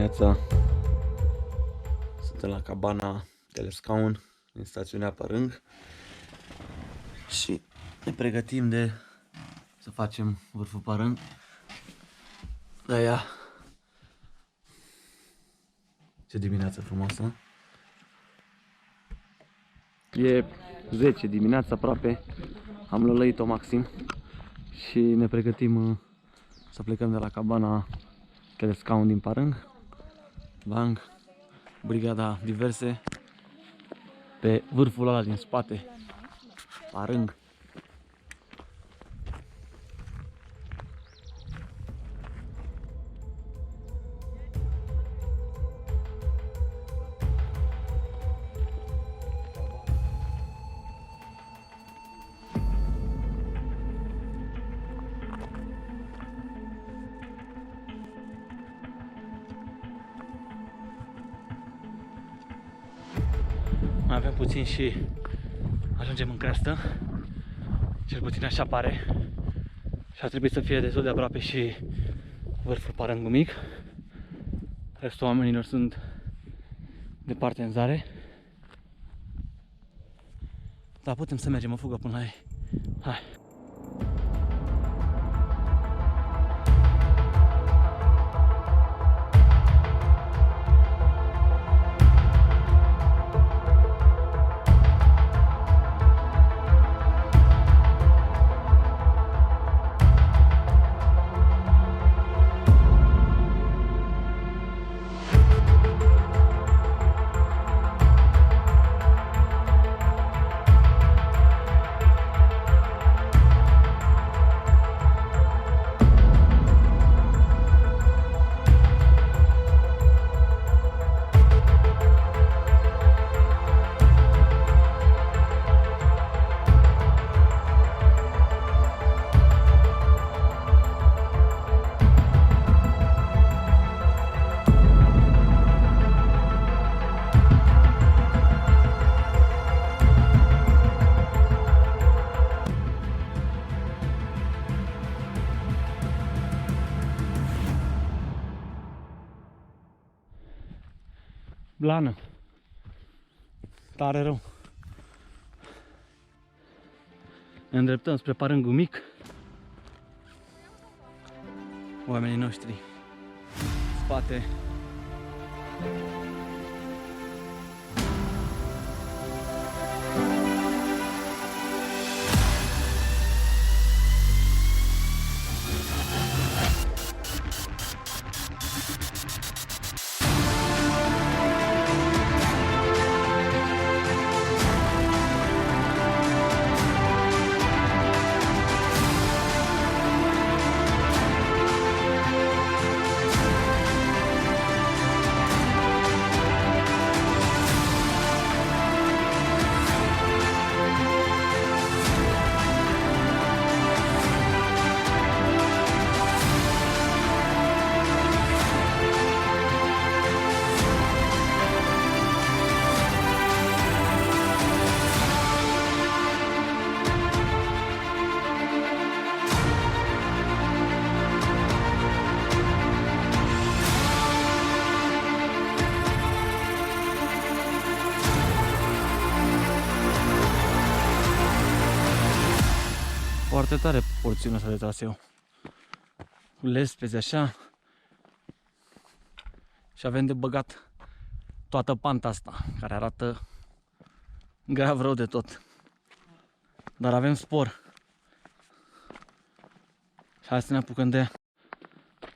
dimineața, suntem la cabana Telescaun din stațiunea Părâng și ne pregătim de să facem vârful Părâng. De-aia, ce dimineață frumoasă! E 10 dimineața aproape, am lălăit-o maxim și ne pregătim să plecăm de la cabana Telescaun din Părâng, Bang, brigada diverse, pe vârful ăla din spate, Părâng. Mai avem puțin și ajungem în creastă, cel puțin așa pare, și ar trebui să fie destul de aproape și vârful Părângul mic. Restul oamenilor sunt departe în zare, dar putem să mergem o fugă până la ei. Hai! Blană, tare rău. Ne îndreptăm spre Părângul mic. Oamenii noștri spate. Foarte tare porțiunea asta de traseu. Lespezi așa. Și avem de băgat toată panta asta, care arată grav rău de tot. Dar avem spor. Și hai să ne apucăm de ea.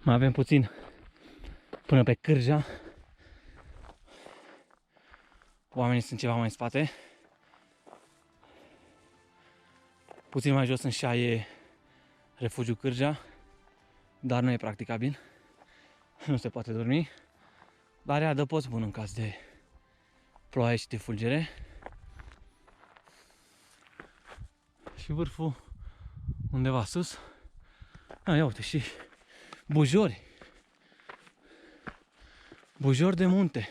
Mai avem puțin până pe Cârja. Oamenii sunt ceva mai în spate. Puțin mai jos în șa e refugiul Cârja, dar nu e practicabil. Nu se poate dormi. Dar e adăpost bun în caz de ploaie și de fulgere. Și vârful undeva sus. Ia uite și bujori. Bujori de munte.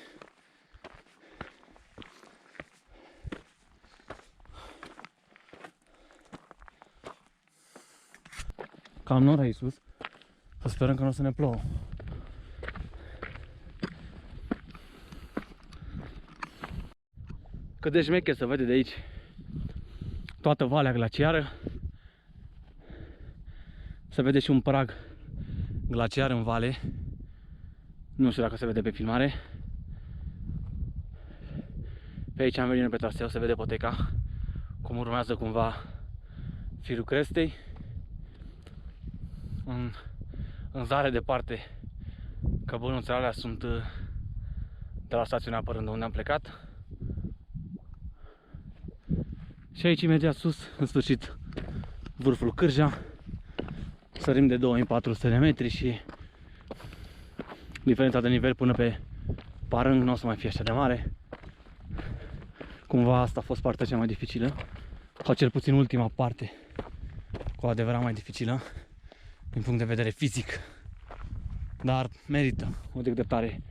Cam nora Iisus. Să sperăm că nu o să ne plouă. cât de șmecher se vede de aici toată valea glaciară. Se vede și un prag glaciar în vale. Nu știu dacă se vede pe filmare. Pe aici am venit pe traseu, se vede poteca, cum urmează cumva firul crestei. În zare departe, că bănuțele alea sunt de la stațiunea Părând, unde am plecat. Și aici, imediat sus, în sfârșit, vârful Cârja. Sărim de 2400 de metri și diferența de nivel până pe Parâng nu o să mai fie așa de mare. Cumva asta a fost partea cea mai dificilă, sau cel puțin ultima parte, cu adevărat mai dificilă, din punct de vedere fizic. Dar merită o degreptare.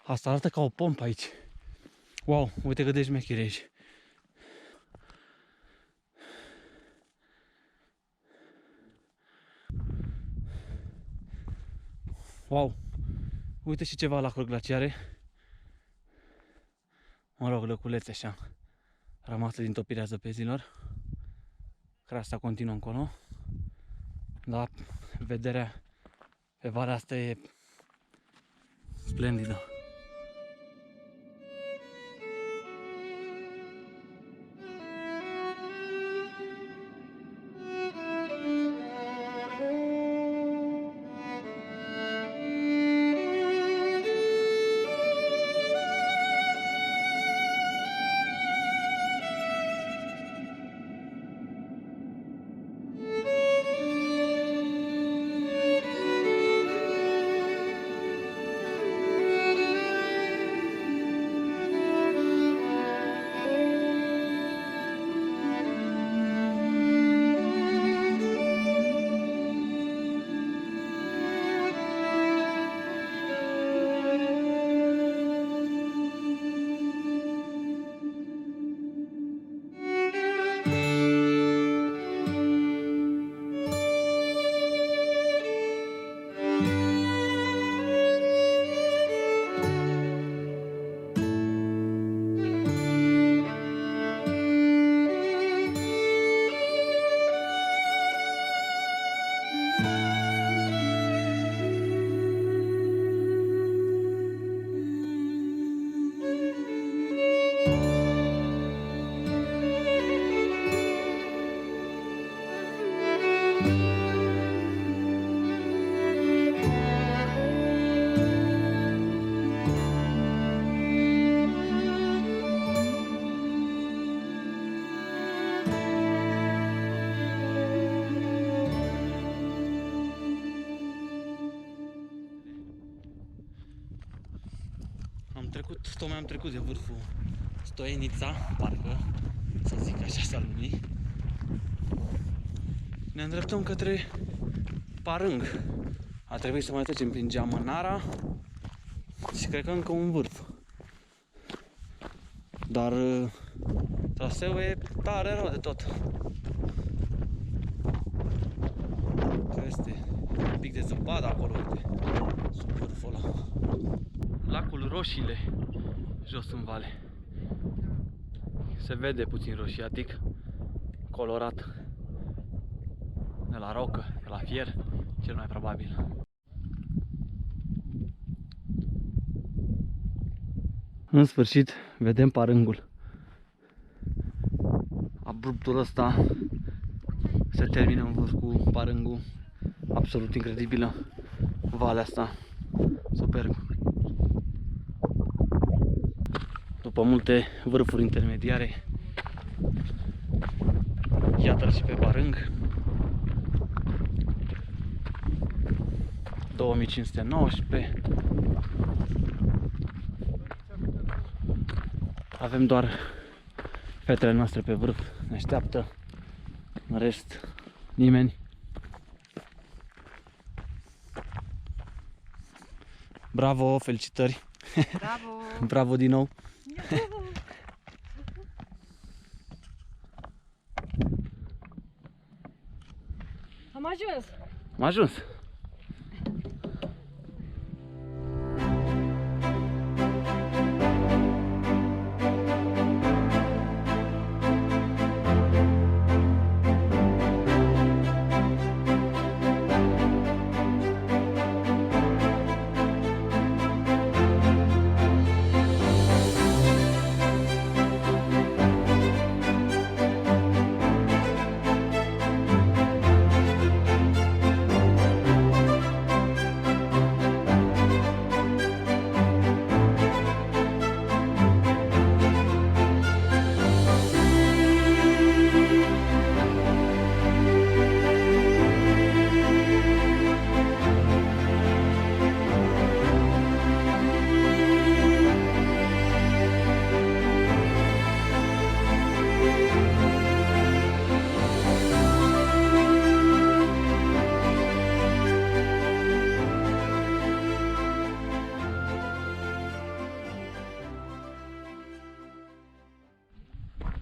Asta arată ca o pompă aici. Wow, uite cât de șmecher e aici. Wow, uite și ceva lacuri glaciare. Mă rog, lăculețe așa, rămase din topirea zăpezilor. Creasta continuă încolo. Dar vederea pe valea asta e splendidă. Tocmai am trecut de vârful Stoienița, parcă, să zic așa s-ar numi. Ne îndreptăm către Parâng. A trebuit să mai trecem prin Geamănara și cred că încă un vârf. Dar traseul e tare rău de tot. Că este un pic de zăpadă acolo, uite, sub vârful ăla. Lacul Roșiile, jos în vale. Se vede puțin roșiatic, colorat de la rocă, de la fier, cel mai probabil. În sfârșit, vedem Parângul. Abruptul ăsta se termină în vârf cu Parângul. Absolut incredibilă valea asta. Superb. După multe vârfuri intermediare, iată-l și pe Parâng. 2519. Avem doar fetele noastre pe vârf, ne așteaptă. În rest, nimeni. Bravo, felicitări! Bravo! Bravo din nou! Am ajuns. Am ajuns.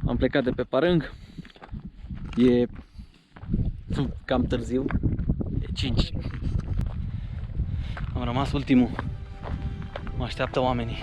Am plecat de pe Parâng. E cam târziu. E 5. Am rămas ultimul. Mă așteaptă oamenii.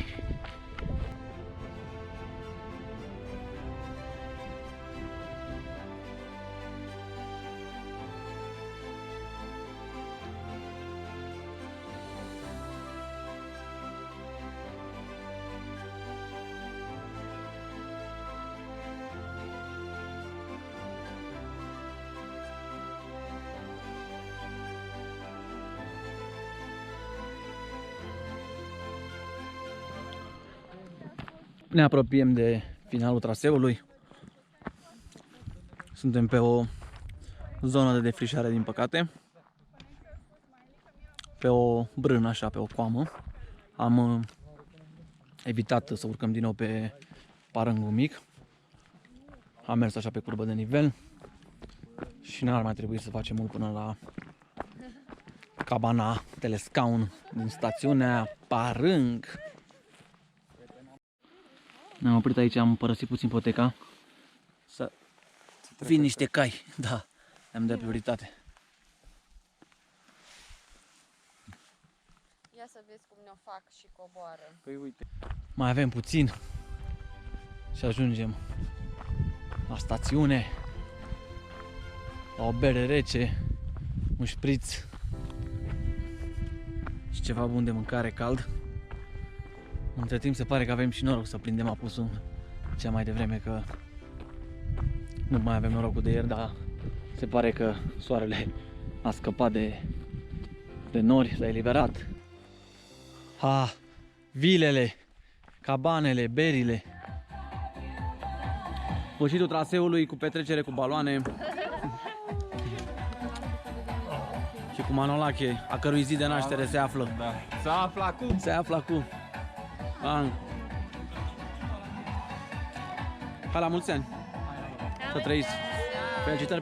Ne apropiem de finalul traseului. Suntem pe o zonă de defrișare, din păcate. Pe o brână, așa, pe o coamă. Am evitat să urcăm din nou pe Parângul mic. Am mers așa pe curbă de nivel. Și n-ar mai trebui să facem mult până la cabana Telescaun din stațiunea Parâng. Ne-am oprit aici, am părăsit puțin poteca să vin niște cai, da, le-am dat prioritate. Ia să vezi cum ne-o fac și coboară. Păi uite. Mai avem puțin și ajungem la stațiune, la o bere rece, un șpriț și ceva bun de mâncare cald. Între timp se pare că avem și noroc să prindem apusul cea mai devreme, că nu mai avem norocul de ieri, dar se pare că soarele a scăpat de nori, s-a eliberat. Vilele, cabanele, berile. Sfârșitul traseului cu petrecere cu baloane și cu Manolache, a cărui zi de naștere se află. Da. Se află acum. Se află acum. Hai la mulți ani. Să trăiți. Felicitări.